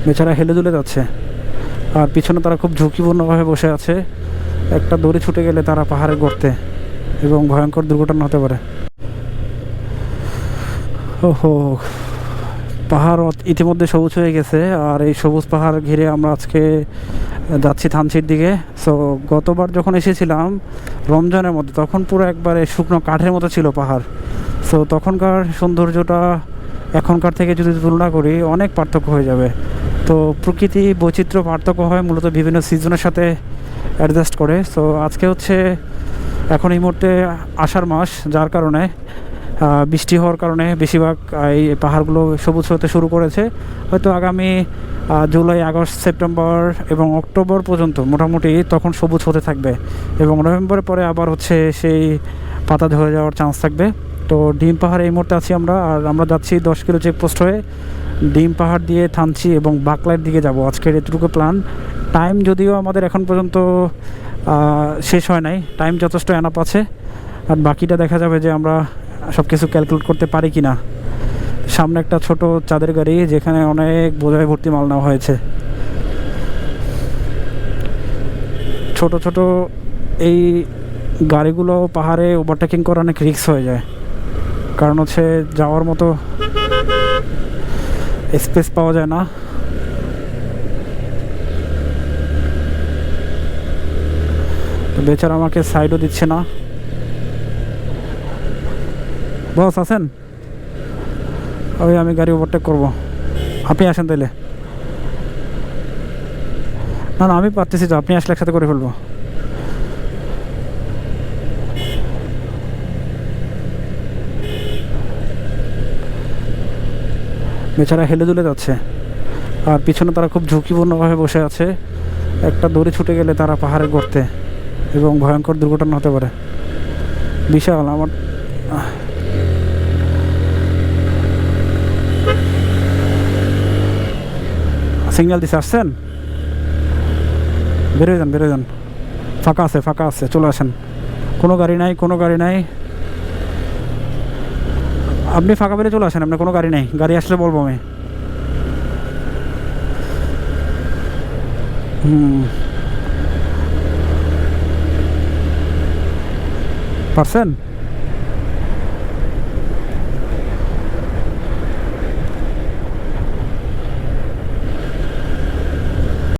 বেচারা হেলে দুলে যাচ্ছে, আর পিছনে তারা খুব ঝুঁকিপূর্ণভাবে বসে আছে। একটা দড়ি ছুটে গেলে তারা পাহাড়ে গড়তে এবং ভয়ঙ্কর দুর্ঘটনা হতে পারে। ওহো, পাহাড় ইতিমধ্যে সবুজ হয়ে গেছে, আর এই সবুজ পাহাড় ঘিরে আমরা আজকে যাচ্ছি থানচির দিকে। সো গতবার যখন এসেছিলাম রমজানের মধ্যে, তখন পুরো একবারে শুকনো কাঠের মতো ছিল পাহাড়। সো তখনকার সৌন্দর্যটা এখনকার থেকে যদি তুলনা করি অনেক পার্থক্য হয়ে যাবে। তো প্রকৃতি বৈচিত্র্য পার্থক্য হয় মূলত বিভিন্ন সিজনের সাথে অ্যাডজাস্ট করে। সো আজকে হচ্ছে এখন এই মুহূর্তে আষাঢ় মাস, যার কারণে বৃষ্টি হওয়ার কারণে বেশিরভাগ এই পাহাড়গুলো সবুজ হতে শুরু করেছে। হয়তো আগামী জুলাই, আগস্ট, সেপ্টেম্বর এবং অক্টোবর পর্যন্ত মোটামুটি তখন সবুজ হতে থাকবে, এবং নভেম্বরের পরে আবার হচ্ছে সেই পাতা ঝরে যাওয়ার চান্স থাকবে। তো ডিম পাহাড়ে এই মুহূর্তে আছি আমরা, আর আমরা যাচ্ছি 10 কিলো চেকপোস্ট হয়ে ডিম পাহাড় দিয়ে থানচি এবং বাকলাইয়ের দিকে যাব। আজকের এতটুকু প্ল্যান। টাইম যদিও আমাদের এখন পর্যন্ত শেষ হয় নাই, টাইম যথেষ্ট এনাফ আছে, আর বাকিটা দেখা যাবে যে আমরা সব কিছু ক্যালকুলেট করতে পারি কি না। সামনে একটা ছোট চাঁদের গাড়ি, যেখানে অনেক বোঝাই ভর্তি মাল নেওয়া হয়েছে। ছোট ছোট এই গাড়িগুলো পাহাড়ে ওভারটেকিং করা অনেক রিস্ক হয়ে যায়, কারণ হচ্ছে যাওয়ার মতো স্পেস পাওয়া যায় না। তো বেচারা আমাকে সাইডও দিচ্ছে না। বস আছেন? ওই আমি গাড়ি ওভারটেক করবো, আপনি আসেন তাইলে। না না, আমি পারতেছি তো, আপনি আসলে একসাথে করে ফেলবো। বেচারা হেলে দুলে যাচ্ছে, আর পিছনে তারা খুব ঝুঁকিপূর্ণভাবে বসে আছে। একটা দড়ি ছুটে গেলে তারা পাহাড়ে গড়তে এবং ভয়ঙ্কর দুর্ঘটনা হতে পারে। বিশাল আমার সিগন্যাল দিতে আসছেন? বেরোয় যান, বেরোয় যান, ফাঁকা আছে, ফাঁকা আছে, চলে আসেন। কোনো গাড়ি নাই, কোনো গাড়ি নাই, আপনি ফাঁকা বেরিয়ে চলে আসেন, আপনার কোনো গাড়ি নেই। গাড়ি আসলে বলবো আমি। পারছেন?